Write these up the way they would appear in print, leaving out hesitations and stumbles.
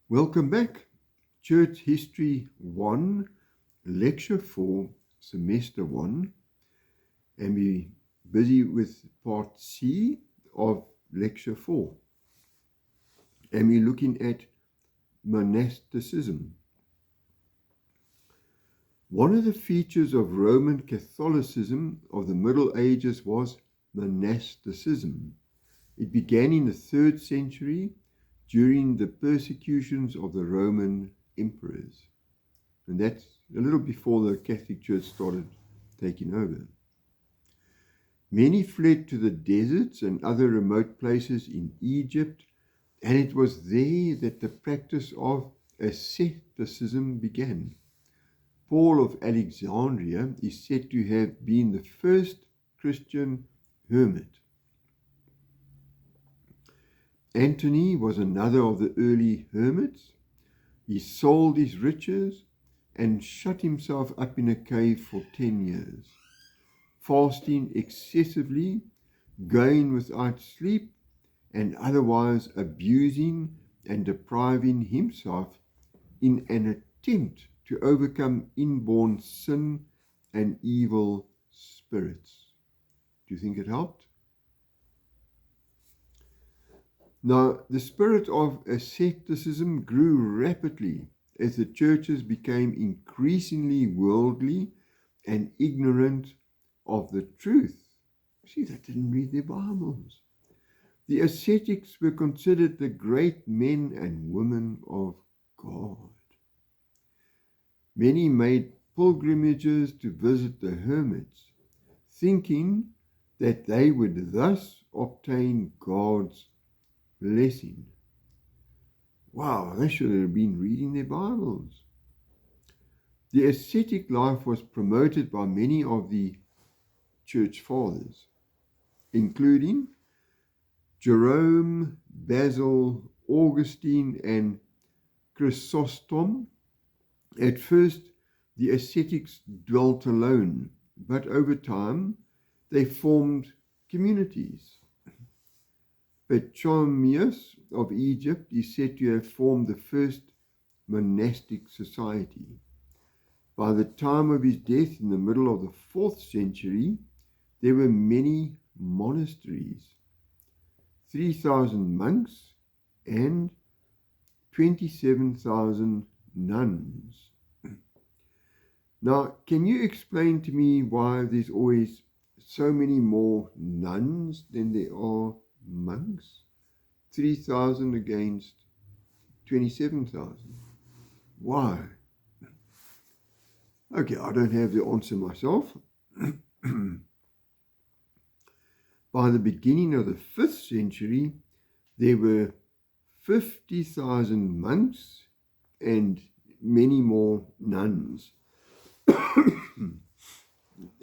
Welcome back. Church History 1, Lecture 4, Semester 1, and we're busy with Part C of Lecture 4. And we're looking at monasticism. One of the features of Roman Catholicism of the Middle Ages was monasticism. It began in the 3rd century during the persecutions of the Roman emperors. And that's a little before the Catholic Church started taking over. Many fled to the deserts and other remote places in Egypt, and it was there that the practice of asceticism began. Paul of Alexandria is said to have been the first Christian hermit. Antony was another of the early hermits. He sold his riches and shut himself up in a cave for 10 years, fasting excessively, going without sleep, and otherwise abusing and depriving himself in an attempt to overcome inborn sin and evil spirits. Do you think it helped? Now, the spirit of asceticism grew rapidly as the churches became increasingly worldly and ignorant of the truth. See, they didn't read their Bibles. The ascetics were considered the great men and women of God. Many made pilgrimages to visit the hermits, thinking that they would thus obtain God's blessing. Wow, they should have been reading their Bibles. The ascetic life was promoted by many of the church fathers, including Jerome, Basil, Augustine, and Chrysostom. At first, the ascetics dwelt alone, but over time, they formed communities. Pachomius of Egypt is said to have formed the first monastic society. By the time of his death in the middle of the 4th century, there were many monasteries, 3,000 monks, and 27,000 nuns. Now, can you explain to me why there's always so many more nuns than there are monks? 3,000 against 27,000. Why? Okay, I don't have the answer myself. By the beginning of the 5th century, there were 50,000 monks and many more nuns.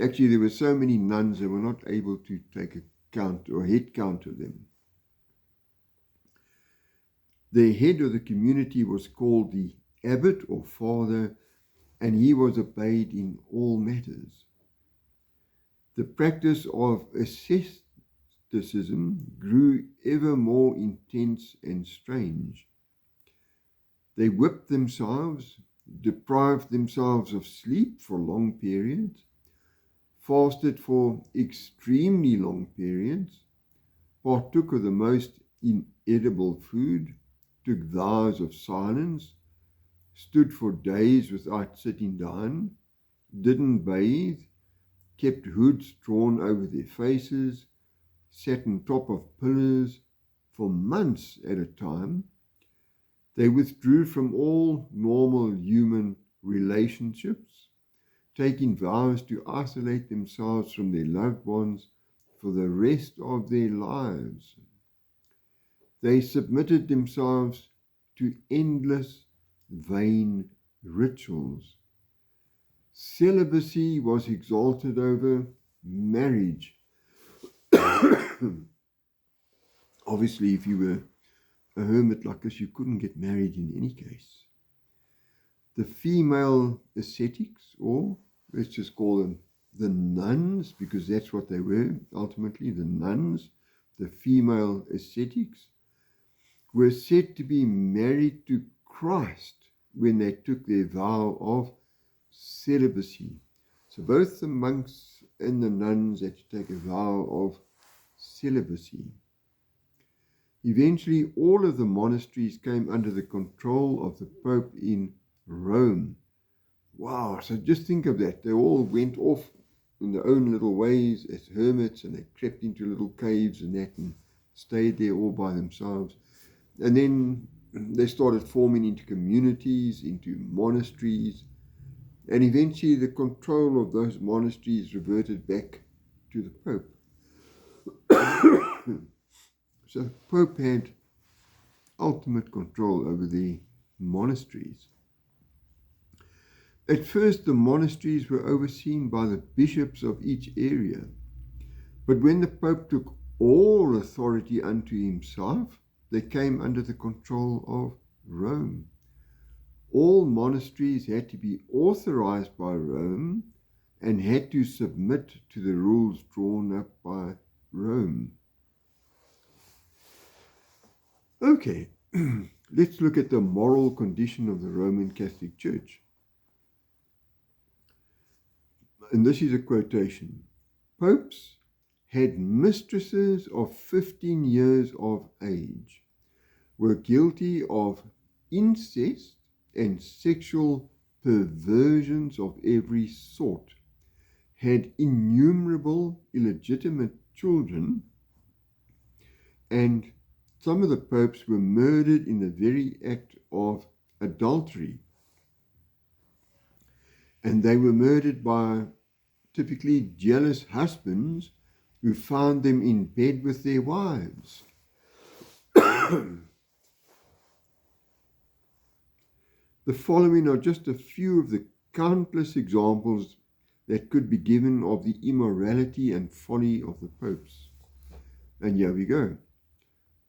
Actually, there were so many nuns they were not able to take a count or head count of them. The head of the community was called the abbot or father, and he was obeyed in all matters. The practice of asceticism grew ever more intense and strange. They whipped themselves, deprived themselves of sleep for long periods, fasted for extremely long periods, partook of the most inedible food, took vows of silence, stood for days without sitting down, didn't bathe, kept hoods drawn over their faces, sat on top of pillars for months at a time. They withdrew from all normal human relationships, taking vows to isolate themselves from their loved ones for the rest of their lives. They submitted themselves to endless, vain rituals. Celibacy was exalted over marriage. Obviously, if you were a hermit like us, you couldn't get married in any case. The female ascetics, or let's just call them the nuns, because that's what they were ultimately, the nuns, the female ascetics, were said to be married to Christ when they took their vow of celibacy. So both the monks and the nuns had to take a vow of celibacy. Eventually, all of the monasteries came under the control of the Pope in Rome. Wow, so just think of that. They all went off in their own little ways as hermits, and they crept into little caves and that, and stayed there all by themselves. And then they started forming into communities, into monasteries, and eventually the control of those monasteries reverted back to the Pope. So the Pope had ultimate control over the monasteries. At first, the monasteries were overseen by the bishops of each area, but when the Pope took all authority unto himself, they came under the control of Rome. All monasteries had to be authorized by Rome and had to submit to the rules drawn up by Rome. Okay, let's look at the moral condition of the Roman Catholic Church. And this is a quotation. Popes had mistresses of 15 years of age, were guilty of incest and sexual perversions of every sort, had innumerable illegitimate children, and some of the popes were murdered in the very act of adultery. And they were murdered by typically jealous husbands who found them in bed with their wives. The following are just a few of the countless examples that could be given of the immorality and folly of the popes. And here we go.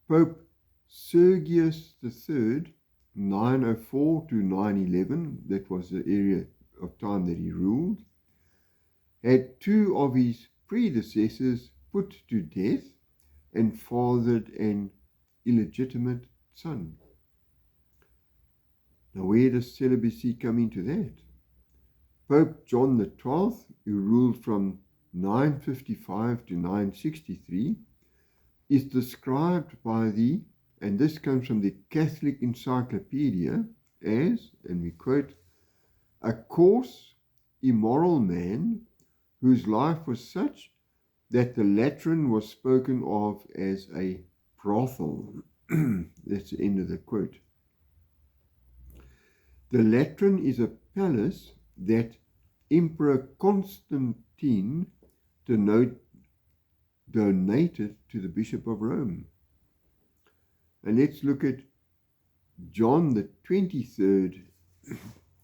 Pope Sergius III, 904 to 911, that was the area of time that he ruled, had two of his predecessors put to death and fathered an illegitimate son. Now, where does celibacy come into that? Pope John XII, who ruled from 955 to 963, is described by and this comes from the Catholic Encyclopedia, as, and we quote, a coarse, immoral man whose life was such that the Lateran was spoken of as a brothel. That's the end of the quote. The Lateran is a palace that Emperor Constantine donated to the Bishop of Rome. And let's look at John the 23rd,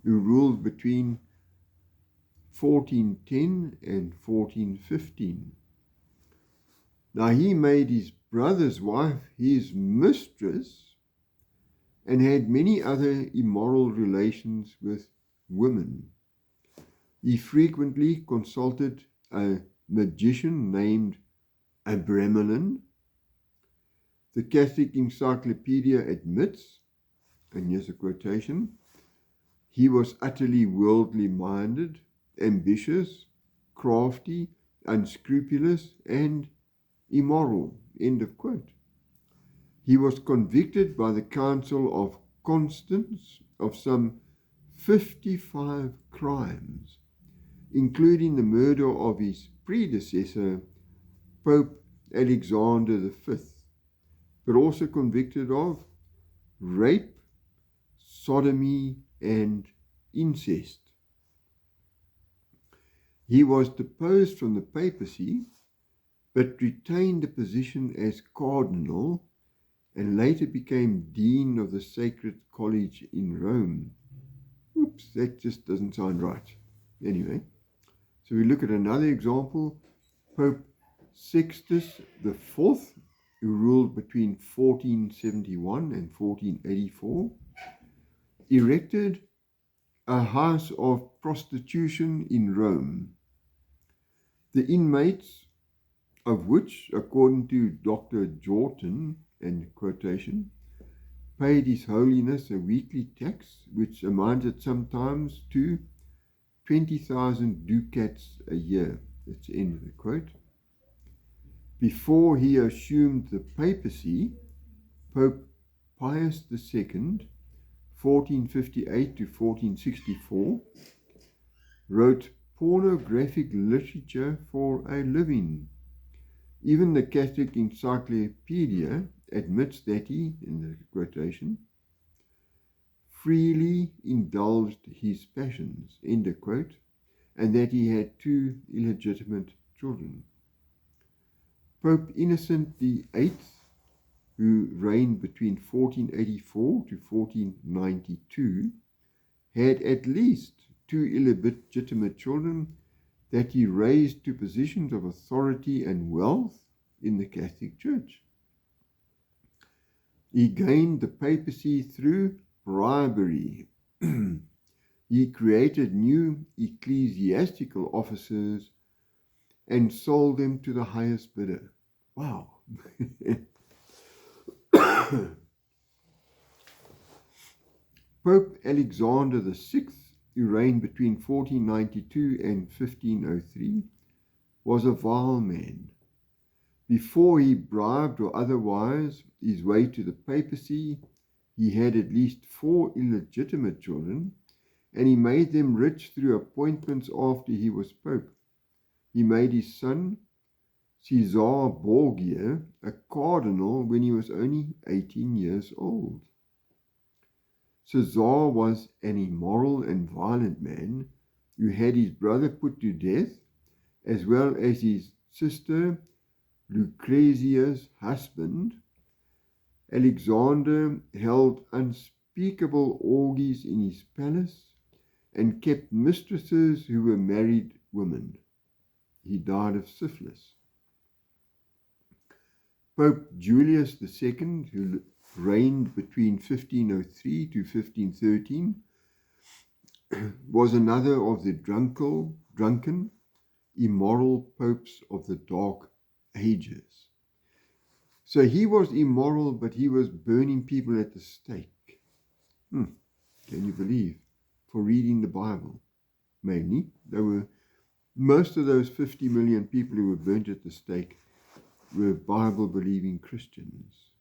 who ruled between 1410 and 1415. Now he made his brother's wife his mistress and had many other immoral relations with women. He frequently consulted a magician named Abramelin. The Catholic Encyclopedia admits, and here's a quotation, he was utterly worldly minded, ambitious, crafty, unscrupulous, and immoral. End of quote. He was convicted by the Council of Constance of some 55 crimes, including the murder of his predecessor, Pope Alexander V, but also convicted of rape, sodomy, and incest. He was deposed from the papacy, but retained a position as cardinal and later became dean of the Sacred College in Rome. Oops, that just doesn't sound right. Anyway, so we look at another example. Pope Sixtus IV, who ruled between 1471 and 1484, erected a house of prostitution in Rome, the inmates of which, according to Dr. Jortin, and quotation, paid His Holiness a weekly tax, which amounted sometimes to 20,000 ducats a year. That's the end of the quote. Before he assumed the papacy, Pope Pius II, 1458 to 1464, wrote pornographic literature for a living. Even the Catholic Encyclopedia admits that he, in the quotation, freely indulged his passions, end of quote, and that he had 2 illegitimate children. Pope Innocent VIII, who reigned between 1484 to 1492, had at least 2 illegitimate children that he raised to positions of authority and wealth in the Catholic Church. He gained the papacy through bribery. He created new ecclesiastical offices and sold them to the highest bidder. Wow. Pope Alexander VI, who reigned between 1492 and 1503, was a vile man. Before he bribed or otherwise his way to the papacy, he had at least 4 illegitimate children, and he made them rich through appointments after he was pope. He made his son, Caesar Borgia, a cardinal when he was only 18 years old. Caesar was an immoral and violent man who had his brother put to death, as well as his sister Lucrezia's husband. Alexander held unspeakable orgies in his palace and kept mistresses who were married women. He died of syphilis. Pope Julius II, who reigned between 1503 to 1513, was another of the drunken, immoral popes of the Dark Ages. So he was immoral, but he was burning people at the stake. Can you believe? For reading the Bible. Mainly, most of those 50 million people who were burnt at the stake were Bible-believing Christians,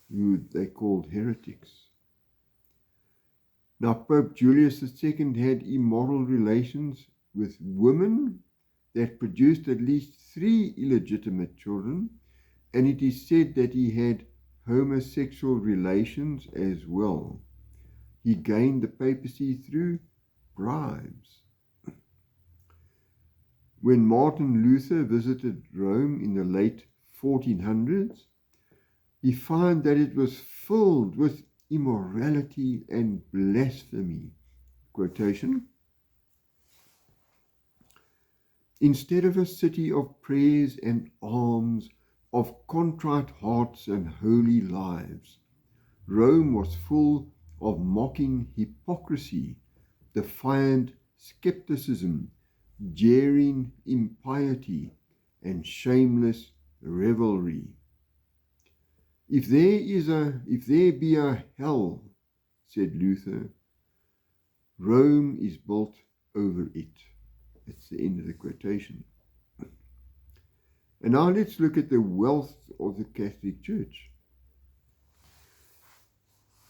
who they called heretics. Now, Pope Julius II had immoral relations with women that produced at least 3 illegitimate children, and it is said that he had homosexual relations as well. He gained the papacy through bribes. When Martin Luther visited Rome in the late 1400s, he found that it was filled with immorality and blasphemy. Quotation, instead of a city of prayers and alms, of contrite hearts and holy lives, Rome was full of mocking hypocrisy, defiant skepticism, jeering impiety, and shameless revelry. If there be a hell, said Luther, Rome is built over it. That's the end of the quotation. And now let's look at the wealth of the Catholic Church.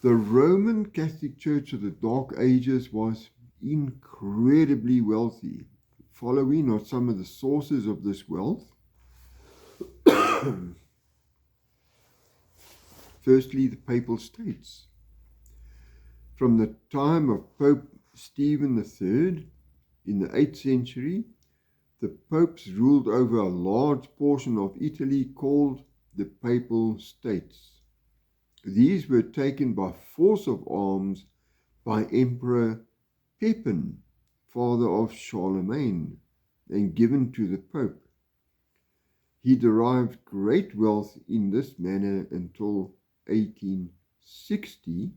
The Roman Catholic Church of the Dark Ages was incredibly wealthy. Following are some of the sources of this wealth. Firstly, the Papal States. From the time of Pope Stephen III in the 8th century, the popes ruled over a large portion of Italy called the Papal States. These were taken by force of arms by Emperor Pepin, father of Charlemagne, and given to the Pope. He derived great wealth in this manner until 1860,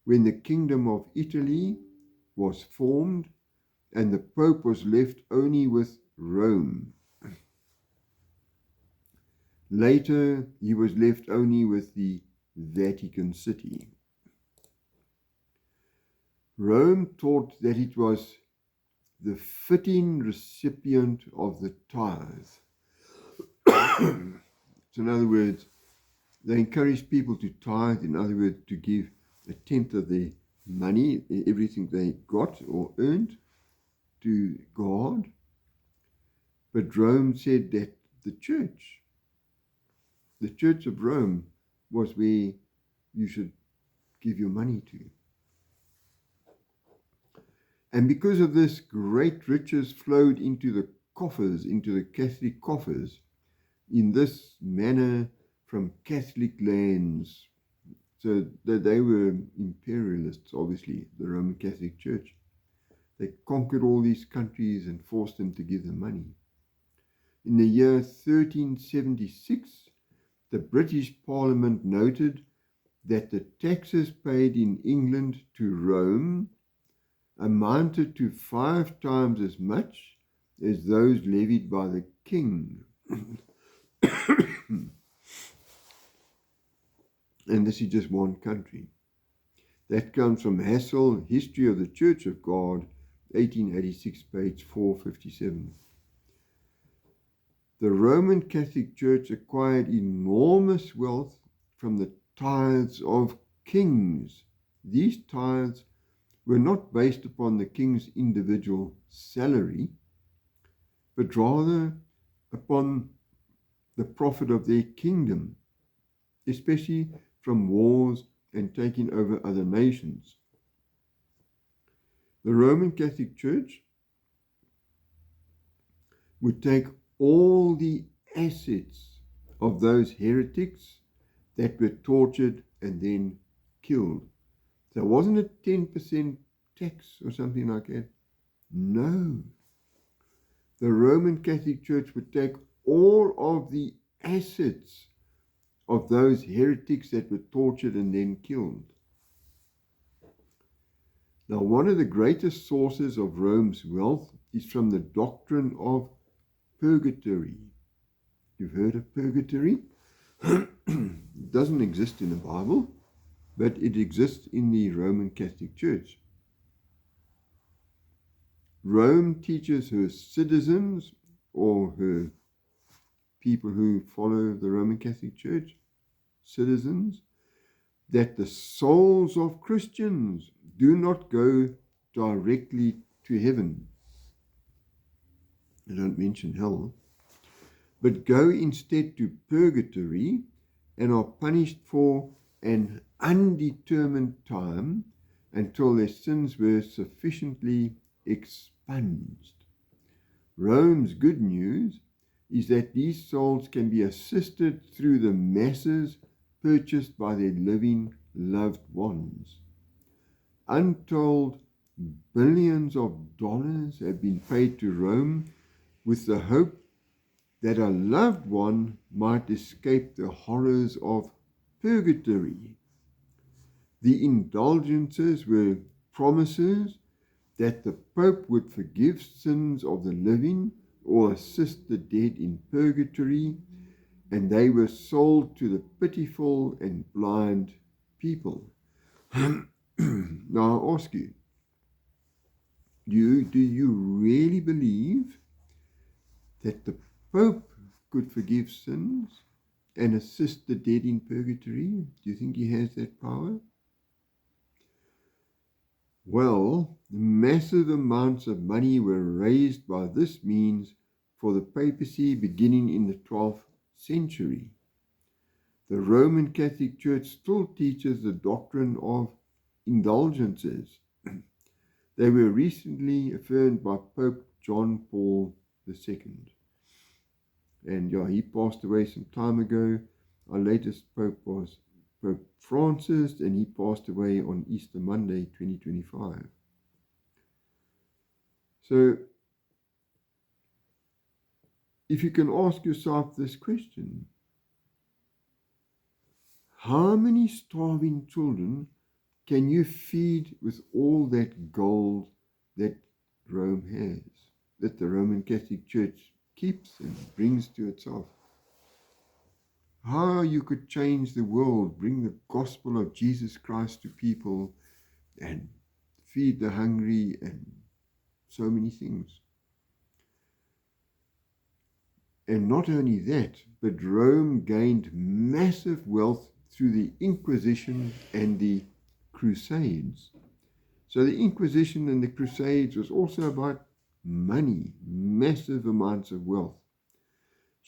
when the Kingdom of Italy was formed and the Pope was left only with Rome. Later, he was left only with the Vatican City. Rome taught that it was the fitting recipient of the tithe. So in other words, they encouraged people to tithe, in other words, to give a tenth of their money, everything they got or earned, to God. But Rome said that the Church of Rome, was where you should give your money to. And because of this, great riches flowed into the coffers, into the Catholic coffers, in this manner from Catholic lands. So that they were imperialists, obviously, the Roman Catholic Church. They conquered all these countries and forced them to give them money. In the year 1376, the British Parliament noted that the taxes paid in England to Rome amounted to 5 times as much as those levied by the king. And this is just one country. That comes from Hassel, History of the Church of God, 1886, page 457. The Roman Catholic Church acquired enormous wealth from the tithes of kings. These tithes were not based upon the king's individual salary, but rather upon the profit of their kingdom, especially from wars and taking over other nations. The Roman Catholic Church would take all the assets of those heretics that were tortured and then killed. So wasn't it 10% tax or something like that? No. The Roman Catholic Church would take all of the assets of those heretics that were tortured and then killed. Now, one of the greatest sources of Rome's wealth is from the doctrine of purgatory. You've heard of purgatory? It doesn't exist in the Bible, but it exists in the Roman Catholic Church. Rome teaches her citizens, or her people who follow the Roman Catholic Church, citizens, that the souls of Christians do not go directly to heaven. I don't mention hell, but go instead to purgatory and are punished for an undetermined time until their sins were sufficiently expunged. Rome's good news is that these souls can be assisted through the masses purchased by their living loved ones. Untold billions of dollars have been paid to Rome with the hope that a loved one might escape the horrors of purgatory. The indulgences were promises that the Pope would forgive sins of the living or assist the dead in purgatory, and they were sold to the pitiful and blind people. Now I ask you, do you really believe that the Pope could forgive sins and assist the dead in purgatory? Do you think he has that power? Well, massive amounts of money were raised by this means for the papacy beginning in the 12th century. The Roman Catholic Church still teaches the doctrine of indulgences. They were recently affirmed by Pope John Paul II. And he passed away some time ago. Our latest Pope was Pope Francis, and he passed away on Easter Monday, 2025. So, if you can ask yourself this question, how many starving children can you feed with all that gold that Rome has, that the Roman Catholic Church keeps and brings to itself? how you could change the world, bring the gospel of Jesus Christ to people and feed the hungry and so many things. And not only that, but Rome gained massive wealth through the Inquisition and the Crusades. So the Inquisition and the Crusades was also about money, massive amounts of wealth.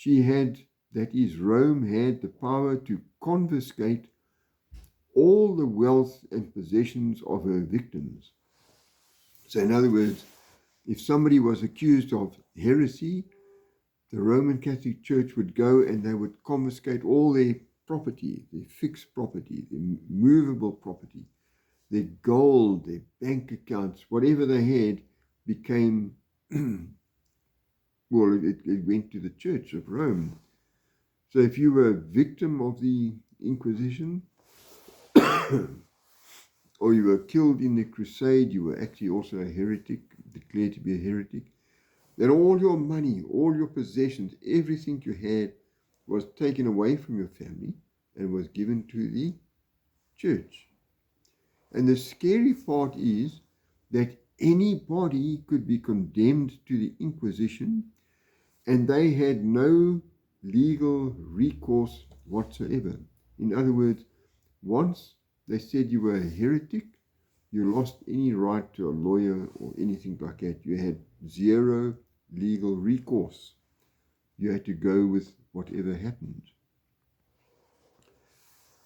Rome had the power to confiscate all the wealth and possessions of her victims. So in other words, if somebody was accused of heresy, the Roman Catholic Church would go and they would confiscate all their property, their fixed property, their movable property, their gold, their bank accounts, whatever they had became, well, it went to the Church of Rome. So if you were a victim of the Inquisition, or you were killed in the crusade, you were actually also a heretic, declared to be a heretic, then all your money, all your possessions, everything you had was taken away from your family and was given to the church. And the scary part is that anybody could be condemned to the Inquisition and they had no legal recourse whatsoever. In other words, once they said you were a heretic, you lost any right to a lawyer or anything like that. You had zero legal recourse. You had to go with whatever happened.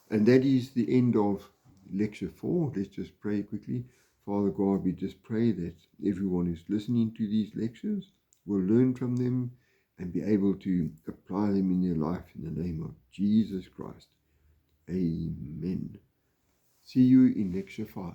And that is the end of lecture 4. Let's just pray quickly. Father God, we just pray that everyone who's listening to these lectures will learn from them and be able to apply them in their life in the name of Jesus Christ. Amen. See you in lecture 5.